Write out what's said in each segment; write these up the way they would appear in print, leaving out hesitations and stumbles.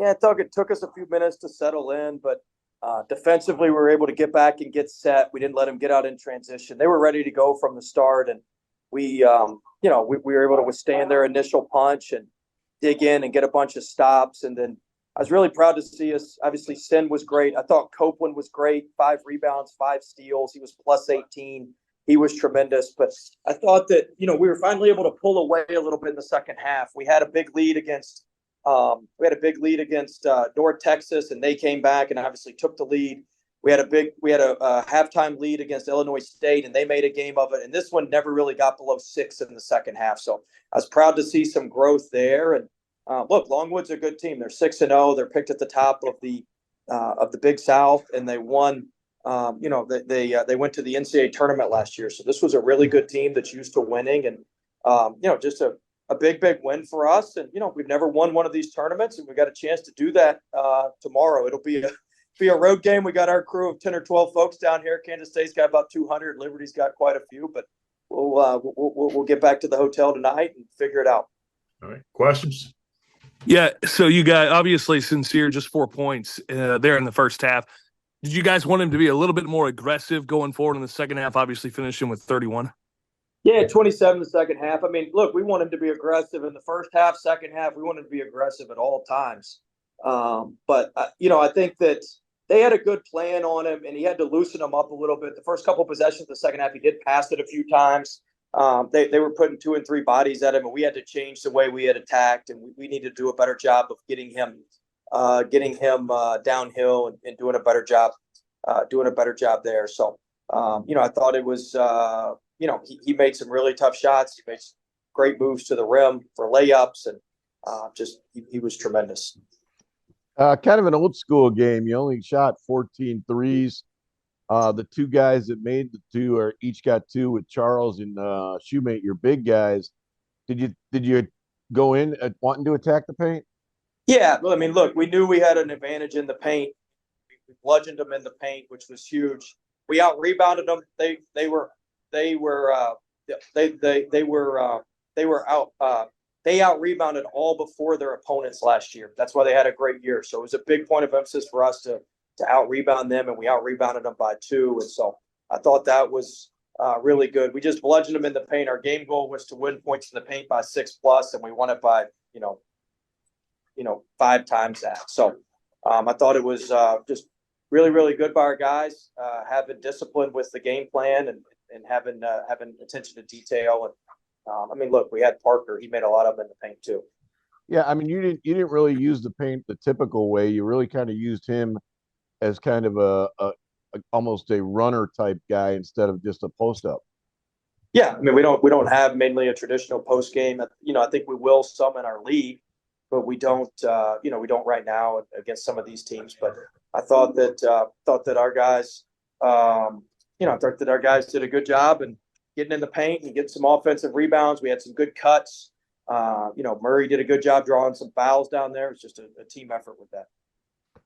Yeah, it took us a few minutes to settle in, but defensively, we were able to get back and get set. We didn't let them get out in transition. They were ready to go from the start, and we were able to withstand their initial punch and dig in and get a bunch of stops. And then I was really proud to see us. Obviously, Sin was great. I thought Copeland was great. 5 rebounds, 5 steals. He was plus 18. He was tremendous. But I thought that, we were finally able to pull away a little bit in the second half. We had a big lead against North Texas, and they came back and obviously took the lead. We had a halftime lead against Illinois State, and they made a game of it. And this one never really got below 6 in the second half. So I was proud to see some growth there. And look, Longwood's a good team. They're 6-0. They're picked at the top of the Big South, and they won. They went to the NCAA tournament last year. So this was a really good team that's used to winning, and just a big win for us. And we've never won one of these tournaments, and we got a chance to do that tomorrow. It'll be a road game. We got our crew of 10 or 12 folks down here. Kansas State's got about 200. Liberty's got quite a few, but we'll get back to the hotel tonight and figure it out. All right. Questions? Yeah. So you guys, obviously Sincere, just 4 points there in the first half. Did you guys want him to be a little bit more aggressive going forward in the second half, obviously finishing with 31? Yeah, 27 the second half. I mean, look, we want him to be aggressive in the first half, second half. We want him to be aggressive at all times. But I think that they had a good plan on him, and he had to loosen him up a little bit. The first couple of possessions of the second half, he did pass it a few times. They were putting 2 and 3 bodies at him, and we had to change the way we had attacked, and we need to do a better job of getting him downhill and doing a better job there. So, I thought it was, he made some really tough shots. He made some great moves to the rim for layups, and he was tremendous. Kind of an old school game. You only shot 14 threes. The 2 guys that made the 2 are each got 2 with Charles and Shoemate, your big guys. Did you go in wanting to attack the paint? Yeah, I mean, look, we knew we had an advantage in the paint. We bludgeoned them in the paint, which was huge. We out rebounded them. They out rebounded all before their opponents last year. That's why they had a great year. So it was a big point of emphasis for us to out rebound them, and we out rebounded them by 2. And so I thought that was really good. We just bludgeoned them in the paint. Our game goal was to win points in the paint by 6+, and we won it by 5 times that. So I thought it was just really, really good by our guys, having discipline with the game plan and having attention to detail. And I mean, look, we had Parker. He made a lot of them in the paint too. Yeah, I mean, you didn't really use the paint the typical way. You really kind of used him as kind of a almost a runner type guy instead of just a post up. Yeah, I mean, we don't have mainly a traditional post game. I think we will some in our league, but we don't right now against some of these teams. But I thought that our guys, did a good job and getting in the paint and getting some offensive rebounds. We had some good cuts. Murray did a good job drawing some fouls down there. It's just a team effort with that.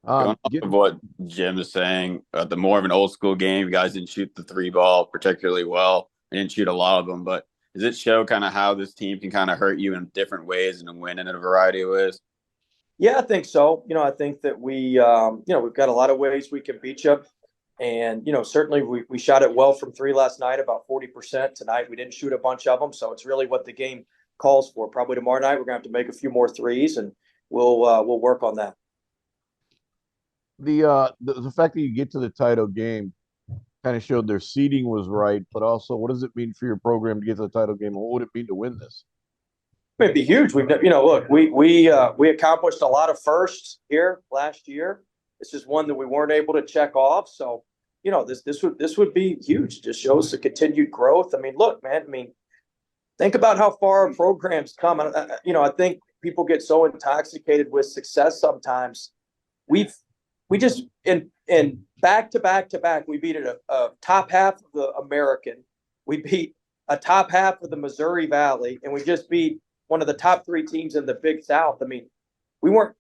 Going off of what Jim is saying, the more of an old school game, you guys didn't shoot the 3 ball particularly well. They didn't shoot a lot of them, but does it show kind of how this team can kind of hurt you in different ways and win in a variety of ways? Yeah, I think so. I think that we've got a lot of ways we can beat you. And, certainly we shot it well from 3 last night, about 40%. Tonight we didn't shoot a bunch of them. So it's really what the game calls for. Probably tomorrow night we're going to have to make a few more threes, and we'll work on that. The fact that you get to the title game kind of showed their seeding was right, but also what does it mean for your program to get to the title game? What would it mean to win this? It'd be huge. Look, we accomplished a lot of firsts here last year. It's just one that we weren't able to check off. So, this would be huge. It just shows the continued growth. I mean, look, man. I mean, think about how far our programs come. I think people get so intoxicated with success sometimes. We just in back to back, we beat a top half of the American. We beat a top half of the Missouri Valley, and we just beat one of the top 3 teams in the Big South. I mean, we weren't,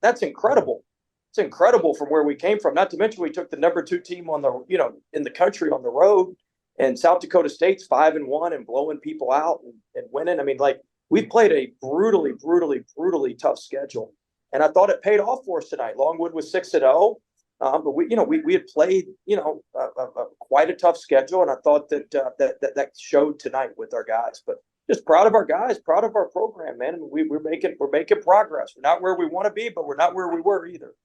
that's incredible. It's incredible from where we came from. Not to mention we took the number 2 team in the country on the road, and South Dakota State's 5-1 and blowing people out and winning. I mean, like, we played a brutally tough schedule. And I thought it paid off for us tonight. Longwood was 6-0. But we had played, quite a tough schedule. And I thought that showed tonight with our guys, but just proud of our guys, proud of our program, man. And we're making progress. We're not where we want to be, but we're not where we were either.